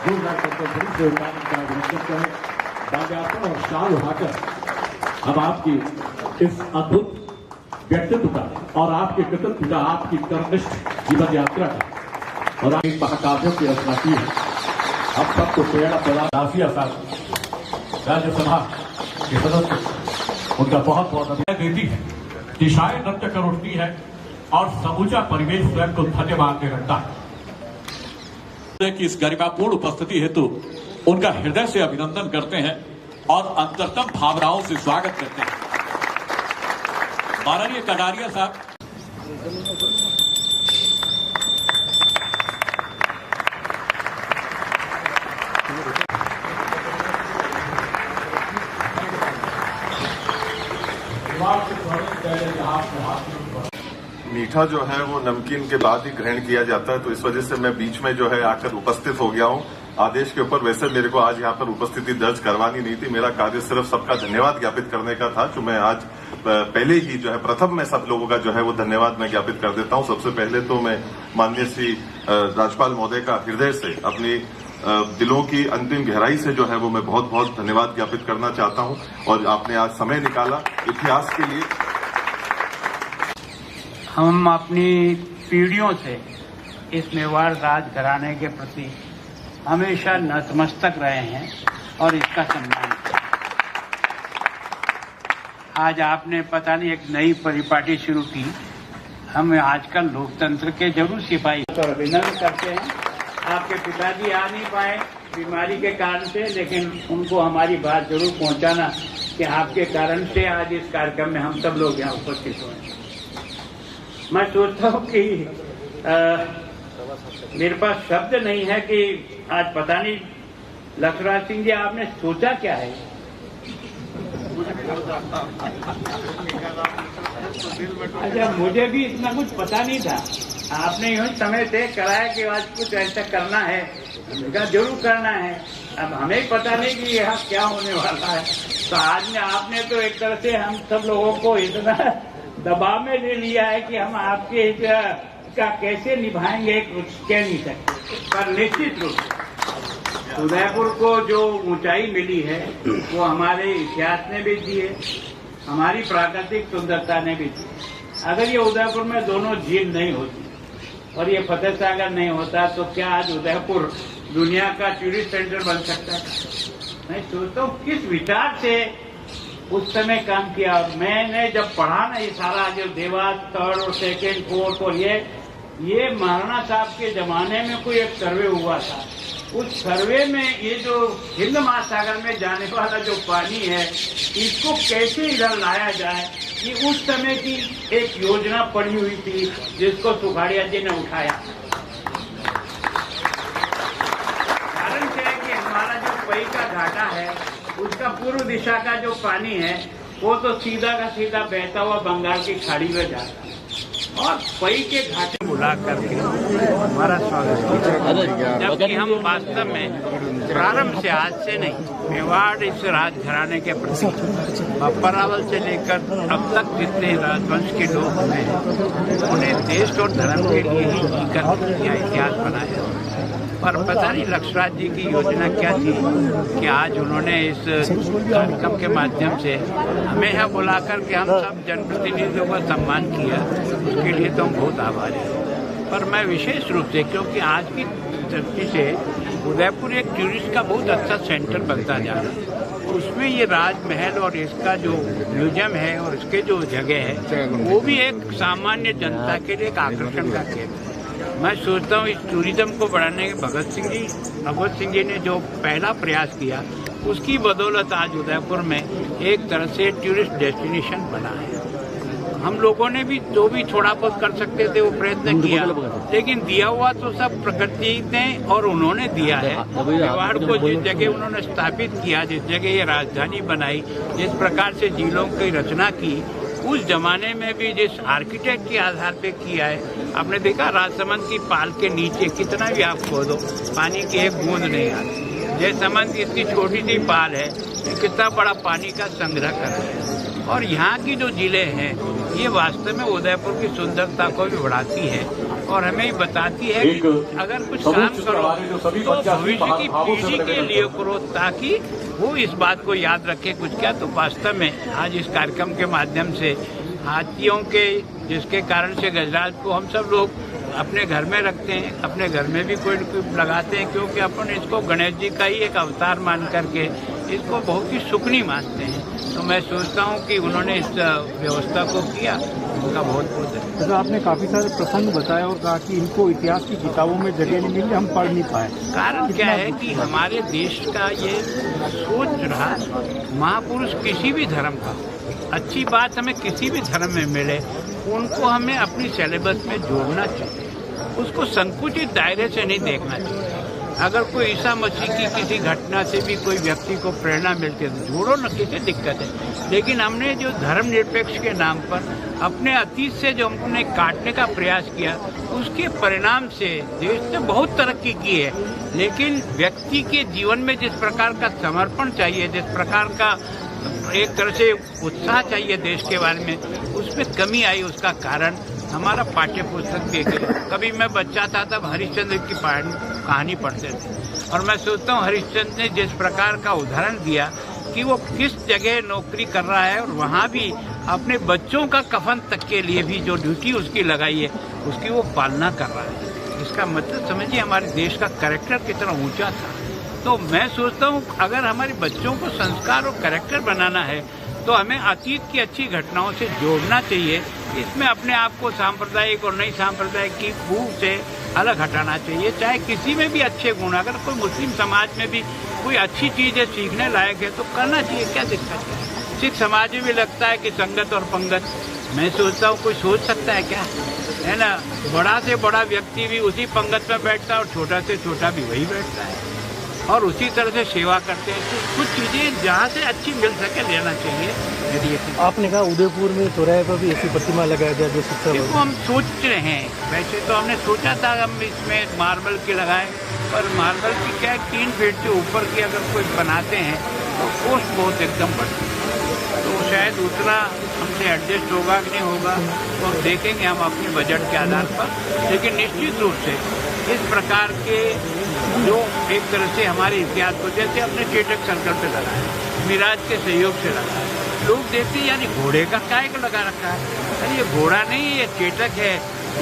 जोरदार करते से अभिनंदन करें बाज्ञापन और शाल उठाकर हम आपकी इस अद्भुत व्यक्तित्व का और आपके कृतित्व का, आपकी कर्मनिष्ठ जीवन यात्रा का और एक महाकाव्यों की रचना की है। अब सबको प्रेरणा प्रदान राशिया साहब राज्यसभा के सदस्य, उनका बहुत बहुत अभिनंदन देती है, दिशाएं नृत्य कर उठती है और समूचा परिवेश स्वयं को धन्यवाद दे रखता है कि इस गरिमापूर्ण उपस्थिति हेतु उनका हृदय से अभिनंदन करते हैं और अंतरतम भावनाओं से स्वागत करते हैं। माननीय कटारिया साहब, मीठा जो है वो नमकीन के बाद ही ग्रहण किया जाता है, तो इस वजह से मैं बीच में जो है आकर उपस्थित हो गया हूं आदेश के ऊपर। वैसे मेरे को आज यहाँ पर उपस्थिति दर्ज करवानी नहीं थी, मेरा कार्य सिर्फ सबका धन्यवाद ज्ञापित करने का था, जो मैं आज पहले ही जो है प्रथम मैं सब लोगों का जो है वो धन्यवाद मैं ज्ञापित कर देता हूं। सबसे पहले तो मैं माननीय श्री राज्यपाल महोदय का हृदय से, अपनी दिलों की अंतिम गहराई से जो है वो मैं बहुत बहुत धन्यवाद ज्ञापित करना चाहता हूं। और आपने आज समय निकाला इतिहास के लिए। हम अपनी पीढ़ियों से इस मेवाड़ राजघराने के प्रति हमेशा नतमस्तक रहे हैं और इसका सम्मान किया। आज आपने पता नहीं एक नई परिपाटी शुरू की। हम आजकल लोकतंत्र के जरूर सिपाही और अभिनंदन करते हैं। आपके पिताजी आ नहीं पाए बीमारी के कारण से, लेकिन उनको हमारी बात जरूर पहुंचाना कि आपके कारण से आज इस कार्यक्रम में हम सब लोग यहाँ उपस्थित हुए। मैं सोचता हूँ कि मेरे पास शब्द नहीं है कि आज पता नहीं लक्ष्मण सिंह जी आपने सोचा क्या है। अच्छा, मुझे भी इतना कुछ पता नहीं था। आपने यूं समय तय कराया कि आज कुछ ऐसा करना है, जरूर करना है। अब हमें पता नहीं कि यहाँ क्या होने वाला है। तो आज आपने तो एक तरह से हम सब लोगों को इतना दबाव में ले लिया है कि हम आपके का कैसे निभाएंगे कुछ कह नहीं सकते। पर निश्चित रूप से उदयपुर को जो ऊंचाई मिली है वो हमारे इतिहास ने भी दी है, हमारी प्राकृतिक सुंदरता ने भी दी। अगर ये उदयपुर में दोनों झील नहीं होती और ये फतेह सागर नहीं होता तो क्या आज उदयपुर दुनिया का टूरिस्ट सेंटर बन सकता है? मैं सोचता हूँ किस विचार से उस समय काम किया। मैंने जब पढ़ा ना ये सारा जो देवास 3rd और 2nd 4th और ये महाराणा साहब के जमाने में कोई एक सर्वे हुआ था। उस सर्वे में ये जो हिंद महासागर में जाने वाला जो पानी है इसको कैसे इधर लाया जाए, ये उस समय की एक योजना पड़ी हुई थी जिसको सुखाड़िया जी ने उठाया। कारण क्या है कि हमारा जो पई का घाटा है उसका पूर्व दिशा का जो पानी है वो तो सीधा का सीधा बहता हुआ बंगाल की खाड़ी में जाता है और पई के घाटे बुला करके हमारा स्वागत किया। जबकि हम वास्तव में प्रारंभ से, आज से नहीं, मेवाड़ इस राजघराने के प्रति अप्परावल से लेकर अब तक जितने राजवंश के लोग हुए उन्हें देश और धर्म के लिए ही जीकर यह इतिहास बनाया। पर पता नहीं लक्ष्मण जी की योजना क्या थी कि आज उन्होंने इस कार्यक्रम के माध्यम से हमें यहाँ बुलाकर के हम सब जनप्रतिनिधियों का सम्मान किया। उसके लिए तो हम बहुत आभारी हैं। पर मैं विशेष रूप से, क्योंकि आज की दृष्टि से उदयपुर एक टूरिस्ट का बहुत अच्छा सेंटर बनता जा रहा है, उसमें ये राजमहल और इसका जो म्यूजियम है और इसके जो जगह है वो भी एक सामान्य जनता के लिए एक आकर्षण का केंद्र है। मैं सोचता हूँ इस टूरिज्म को बढ़ाने के भगत सिंह जी ने जो पहला प्रयास किया उसकी बदौलत आज उदयपुर में एक तरह से टूरिस्ट डेस्टिनेशन बना है। हम लोगों ने भी जो भी थोड़ा बहुत कर सकते थे वो प्रयत्न किया, लेकिन दिया हुआ तो सब प्रकृति ने और उन्होंने दिया है। मेवाड़ को जिस जगह उन्होंने स्थापित किया, जिस जगह ये राजधानी बनाई, जिस प्रकार से झीलों की रचना की, उस जमाने में भी जिस आर्किटेक्ट के आधार पे किया है। आपने देखा राजसमंद की पाल के नीचे कितना भी आप खोदो पानी की एक बूंद नहीं आती। जयसमंद की इतनी छोटी सी पाल है, कितना बड़ा पानी का संग्रह कर रहे हैं। और यहाँ की जो जिले हैं ये वास्तव में उदयपुर की सुंदरता को भी बढ़ाती है और हमें बताती है कि अगर कुछ काम करो तो भविष्य की पीढ़ी के लिए करो, ताकि वो इस बात को याद रखे कुछ क्या। तो वास्तव में आज इस कार्यक्रम के माध्यम से हाथियों के जिसके कारण से गजराज को हम सब लोग अपने घर में रखते हैं, अपने घर में भी कोई लगाते हैं, क्योंकि अपन इसको गणेश जी का ही एक अवतार मान करके इसको बहुत ही सुखनी मानते हैं। तो मैं सोचता हूँ कि उन्होंने इस व्यवस्था को किया, उनका बहुत बहुत धन्यवाद। तो आपने काफी सारे प्रसंग बताए और कहा कि इनको इतिहास की किताबों में जगह नहीं मिली, हम पढ़ नहीं पाए। कारण क्या है कि हमारे देश का ये सोच रहा, महापुरुष किसी भी धर्म का अच्छी बात हमें किसी भी धर्म में मिले, उनको हमें अपनी सिलेबस में जोड़ना चाहिए, उसको संकुचित दायरे से नहीं देखना चाहिए। अगर कोई ईसा मसीह की किसी घटना से भी कोई व्यक्ति को प्रेरणा मिलती है तो जोड़ो न, किसी दिक्कत है। लेकिन हमने जो धर्मनिरपेक्ष के नाम पर अपने अतीत से जो हमने काटने का प्रयास किया, उसके परिणाम से देश ने बहुत तरक्की की है। लेकिन व्यक्ति के जीवन में जिस प्रकार का समर्पण चाहिए, जिस प्रकार का एक तरह से उत्साह चाहिए देश के बारे में, उसमें कमी आई। उसका कारण हमारा पाठ्य पुस्तक भी है। कभी मैं बच्चा था तब हरिश्चंद्र की कहानी पढ़ते थे, और मैं सोचता हूँ हरिश्चंद्र ने जिस प्रकार का उदाहरण दिया कि वो किस जगह नौकरी कर रहा है और वहाँ भी अपने बच्चों का कफन तक के लिए भी जो ड्यूटी उसकी लगाई है उसकी वो पालना कर रहा है। इसका मतलब समझिए हमारे देश का कैरेक्टर कितना ऊंचा था। तो मैं सोचता हूँ अगर हमारे बच्चों को संस्कार और कैरेक्टर बनाना है तो हमें अतीत की अच्छी घटनाओं से जोड़ना चाहिए। इसमें अपने आप को सांप्रदायिक और नई सांप्रदायिक की भूख से अलग हटाना चाहिए। चाहे किसी में भी अच्छे गुण, अगर कोई मुस्लिम समाज में भी कोई अच्छी चीज़ है, सीखने लायक है तो करना चाहिए, क्या दिक्कत है। सिख समाज में भी लगता है कि संगत और पंगत, मैं सोचता हूँ कोई सोच सकता है क्या, है ना। बड़ा से बड़ा व्यक्ति भी उसी पंगत में बैठता है और छोटा से छोटा भी वही बैठता है और उसी तरह से सेवा करते हैं। तो कुछ चीज़ें जहाँ से अच्छी मिल सके लेना चाहिए। यदि आपने कहा उदयपुर में चौराहे पर भी ऐसी प्रतिमा लगाया जाए जो शिक्षा, देखो हम सोच रहे हैं। वैसे तो हमने सोचा था हम इसमें मार्बल की लगाएं, पर मार्बल की क्या 3 फीट से ऊपर की अगर कोई बनाते हैं तो कॉस्ट बहुत एकदम बढ़ती है, तो शायद उतना हमसे एडजस्ट होगा कि नहीं होगा तो हम देखेंगे हम अपने बजट के आधार पर। लेकिन निश्चित रूप से इस प्रकार के जो एक तरह से हमारे इतिहास को, जैसे अपने चेटक सर्कल पे लगाया, मिराज के सहयोग से लगाया, लोग देखते हैं यानी घोड़े का काय का लगा रखा है। अरे ये घोड़ा नहीं है, ये चेटक है।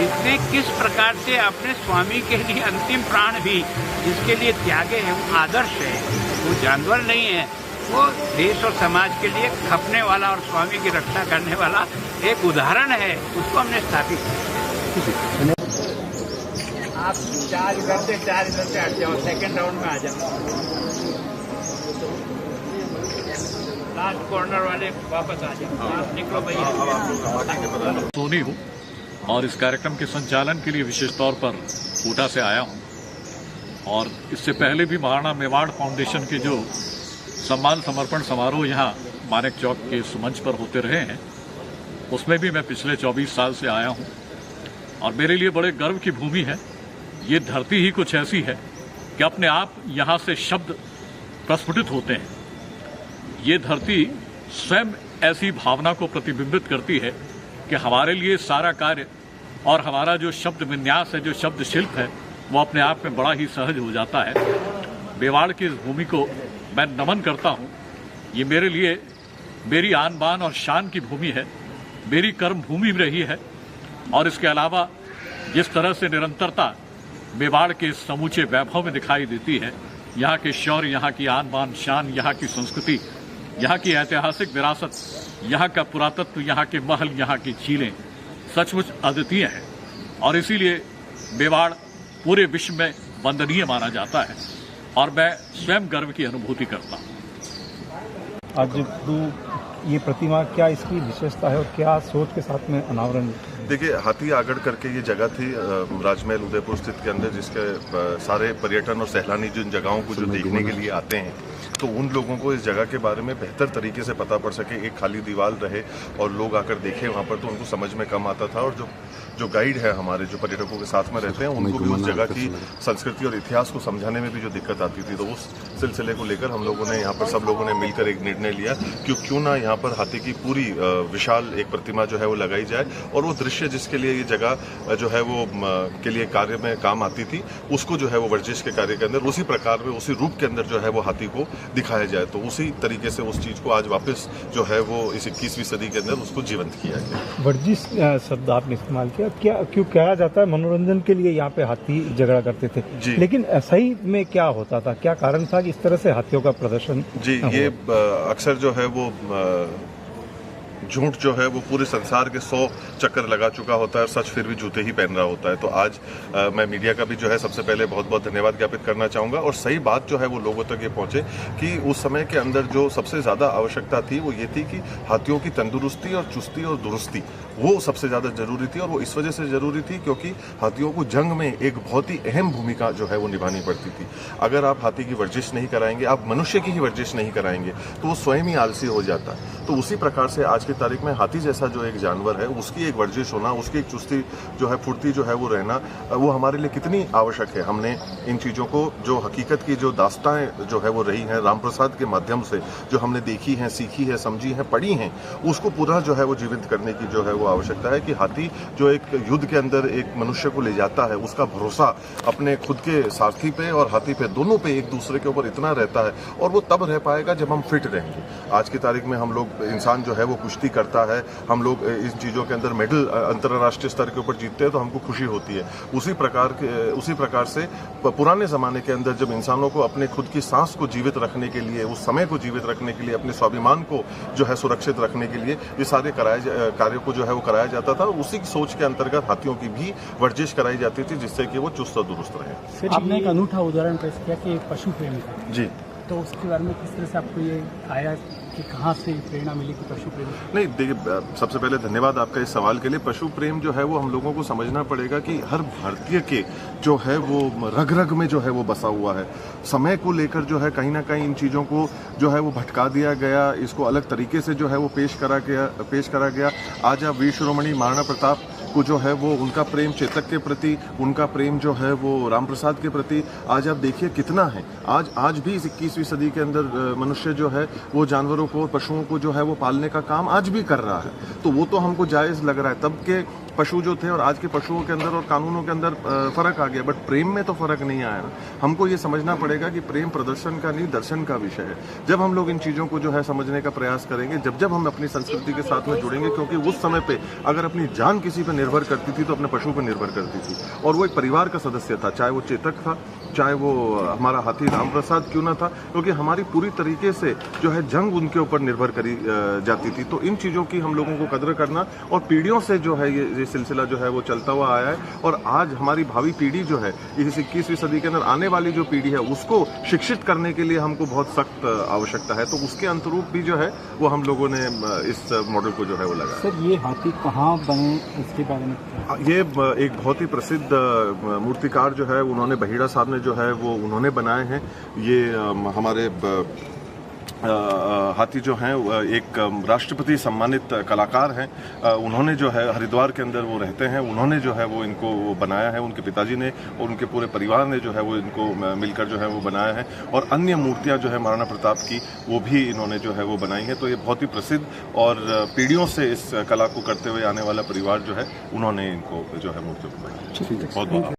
इसने किस प्रकार से अपने स्वामी के लिए अंतिम प्राण भी जिसके लिए त्यागे हैं, वो आदर्श है, वो जानवर नहीं है, वो देश और समाज के लिए खपने वाला और स्वामी की रक्षा करने वाला एक उदाहरण है। उसको हमने स्थापित किया। आप 4 इधर से 4 इधर से हट जाओ, सेकेंड राउंड में आ जाओ। लास्ट कॉर्नर वाले वापस आ जाओ, आप निकलो भैया। सोनी हूँ और इस कार्यक्रम के संचालन के लिए विशेष तौर पर कोटा से आया हूँ। और इससे पहले भी महाराणा मेवाड़ फाउंडेशन के जो सम्मान समर्पण समारोह यहाँ मानेक चौक के सुमंच पर होते रहे हैं, उसमें भी मैं पिछले 24 साल से आया हूँ और मेरे लिए बड़े गर्व की भूमि है। ये धरती ही कुछ ऐसी है कि अपने आप यहाँ से शब्द प्रस्फुटित होते हैं। ये धरती स्वयं ऐसी भावना को प्रतिबिंबित करती है कि हमारे लिए सारा कार्य और हमारा जो शब्द विन्यास है, जो शब्द शिल्प है, वो अपने आप में बड़ा ही सहज हो जाता है। मेवाड़ की इस भूमि को मैं नमन करता हूँ। ये मेरे लिए मेरी आन बान और शान की भूमि है, मेरी कर्म भूमि रही है। और इसके अलावा जिस तरह से निरंतरता मेवाड़ के समूचे वैभव में दिखाई देती है, यहाँ के शौर्य, यहाँ की आन बान शान, यहाँ की संस्कृति, यहाँ की ऐतिहासिक विरासत, यहाँ का पुरातत्व, यहाँ के महल, यहाँ की झीलें सचमुच अद्वितीय हैं। और इसीलिए मेवाड़ पूरे विश्व में वंदनीय माना जाता है और मैं स्वयं गर्व की अनुभूति करता हूँ। आज ये प्रतिमा क्या इसकी विशेषता है और क्या सोच के साथ में अनावरण? देखिए, हाथी आगढ़ करके ये जगह थी राजमहल उदयपुर स्थित के अंदर, जिसके सारे पर्यटन और सैलानी जिन जगहों को जो देखने के लिए आते हैं, तो उन लोगों को इस जगह के बारे में बेहतर तरीके से पता पड़ सके। एक खाली दीवार रहे और लोग आकर देखें वहाँ पर, तो उनको समझ में कम आता था। और जो जो गाइड है हमारे, जो पर्यटकों के साथ में रहते हैं, उनको भी उस जगह की संस्कृति और इतिहास को समझाने में भी जो दिक्कत आती थी, तो उस सिलसिले को लेकर हम लोगों ने यहाँ पर सब लोगों ने मिलकर एक निर्णय लिया कि क्यों ना यहाँ पर हाथी की पूरी विशाल एक प्रतिमा जो है वो लगाई जाए, और वो दृश्य जिसके लिए ये जगह जो है वो के लिए कार्य में काम आती थी, उसको जो है वो वर्जिश के कार्य के अंदर उसी प्रकार में, उसी रूप के अंदर जो है वो हाथी को दिखाया जाए। तो उसी तरीके से उस चीज को आज वापस जो है वो इस 21वीं सदी के अंदर उसको जीवंत किया गया। वर्जिश शब्द आपने इस्तेमाल किया, क्या क्यों कहा जाता है? मनोरंजन के लिए यहाँ पे हाथी झगड़ा करते थे जी। लेकिन सही में क्या होता था? क्या कारण था कि इस तरह से हाथियों का प्रदर्शन? जी, ये अक्सर जो है वो झूठ जो है वो पूरे संसार के 100 चक्कर लगा चुका होता है, सच फिर भी जूते ही पहन रहा होता है। तो आज मैं मीडिया का भी जो है सबसे पहले बहुत बहुत धन्यवाद ज्ञापित करना चाहूँगा, और सही बात जो है वो लोगों तक ये पहुँचे कि उस समय के अंदर जो सबसे ज़्यादा आवश्यकता थी वो ये थी कि हाथियों की तंदुरुस्ती और चुस्ती और दुरुस्ती वो सबसे ज़्यादा जरूरी थी, और वो इस वजह से जरूरी थी क्योंकि हाथियों को जंग में एक बहुत ही अहम भूमिका जो है वो निभानी पड़ती थी। अगर आप हाथी की वर्जिश नहीं कराएंगे, आप मनुष्य की ही वर्जिश नहीं कराएंगे, तो वो स्वयं ही आलसी हो जाता है। तो उसी प्रकार से आज की तारीख में हाथी जैसा जो एक जानवर है, उसकी एक वर्जिश होना, उसकी एक चुस्ती जो है, फुर्ती जो है वो रहना, वो हमारे लिए कितनी आवश्यक है। हमने इन चीज़ों को, जो हकीकत की जो दास्ताएं जो है वो रही हैं राम प्रसाद के माध्यम से, जो हमने देखी हैं, सीखी है, समझी हैं, पढ़ी हैं, उसको पूरा जो है वो जीवित करने की जो है वो आवश्यकता है कि हाथी जो एक युद्ध के अंदर एक मनुष्य को ले जाता है, उसका भरोसा अपने खुद के सारथी पे और हाथी पे, दोनों पे एक दूसरे के ऊपर इतना रहता है, और वो तब रह पाएगा जब हम फिट रहेंगे। आज की तारीख में हम लोग, इंसान जो है वो कुश्ती करता है, हम लोग इन चीज़ों के अंदर मेडल अंतर्राष्ट्रीय स्तर के ऊपर जीतते हैं तो हमको खुशी होती है। उसी प्रकार से पुराने ज़माने के अंदर जब इंसानों को अपने खुद की सांस को जीवित रखने के लिए, उस समय को जीवित रखने के लिए, अपने स्वाभिमान को जो है सुरक्षित रखने के लिए ये सारे कार्यों को जो है वो कराया जाता था। उसी सोच के अंतर्गत हाथियों की भी वर्जिश कराई जाती थी, जिससे कि वो चुस्त और दुरुस्त रहे। आपने एक अनूठा उदाहरण पेश किया कि पशु प्रेम का, जी, तो उसके बारे में किस तरह से आपको ये आया कि कहाँ से प्रेरणा मिली कि पशु प्रेम? नहीं, देखिए, सबसे पहले धन्यवाद आपका इस सवाल के लिए। पशु प्रेम जो है वो हम लोगों को समझना पड़ेगा कि हर भारतीय के जो है वो रग रग में जो है वो बसा हुआ है। समय को लेकर जो है कहीं ना कहीं इन चीज़ों को जो है वो भटका दिया गया, इसको अलग तरीके से जो है वो पेश करा गया। आज आप वीर शिरोमणि महाराणा प्रताप को जो है वो उनका प्रेम चेतक के प्रति, उनका प्रेम जो है वो राम प्रसाद के प्रति आज आप देखिए कितना है। आज भी इस 21वीं सदी के अंदर मनुष्य जो है वो जानवरों को, पशुओं को जो है वो पालने का काम आज भी कर रहा है। तो वो तो हमको जायज़ लग रहा है। तब के पशु जो थे और आज के पशुओं के अंदर और कानूनों के अंदर फर्क आ गया, बट प्रेम में तो फर्क नहीं आया ना। हमको ये समझना पड़ेगा कि प्रेम प्रदर्शन का नहीं, दर्शन का विषय है। जब हम लोग इन चीज़ों को जो है समझने का प्रयास करेंगे, जब हम अपनी संस्कृति के साथ में जुड़ेंगे, क्योंकि उस समय पे अगर अपनी जान किसी पर निर्भर करती थी तो अपने पशु पर निर्भर करती थी, और वो एक परिवार का सदस्य था, चाहे वो चेतक था, चाहे वो हमारा हाथी राम प्रसाद क्यों ना था, क्योंकि हमारी पूरी तरीके से जो है जंग उनके ऊपर निर्भर करी जाती थी। तो इन चीज़ों की हम लोगों को कदर करना, और पीढ़ियों से जो है ये सिलसिला जो है वो चलता हुआ आया है, और आज हमारी भावी पीढ़ी जो है इस 21वीं सदी के अंदर आने वाली जो पीढ़ी है उसको शिक्षित करने के लिए हमको बहुत सख्त आवश्यकता है। तो उसके अंतरूप भी जो है वो हम लोगों ने इस मॉडल को जो है वो लगाया। सर, ये हाथी कहाँ बने, इसके बारे में? ये एक बहुत ही प्रसिद्ध मूर्तिकार जो है, उन्होंने बहिड़ा साहब ने जो है वो उन्होंने बनाए हैं। ये हमारे हाथी जो हैं एक राष्ट्रपति सम्मानित कलाकार हैं। उन्होंने जो है हरिद्वार के अंदर वो रहते हैं, उन्होंने जो है वो इनको बनाया है। उनके पिताजी ने और उनके पूरे परिवार ने जो है वो इनको मिलकर जो है वो बनाया है, और अन्य मूर्तियां जो है महाराणा प्रताप की वो भी इन्होंने जो है वो बनाई है। तो ये बहुत ही प्रसिद्ध और पीढ़ियों से इस कला को करते हुए आने वाला परिवार जो है, उन्होंने इनको जो है मूर्ति बनाई। बहुत बहुत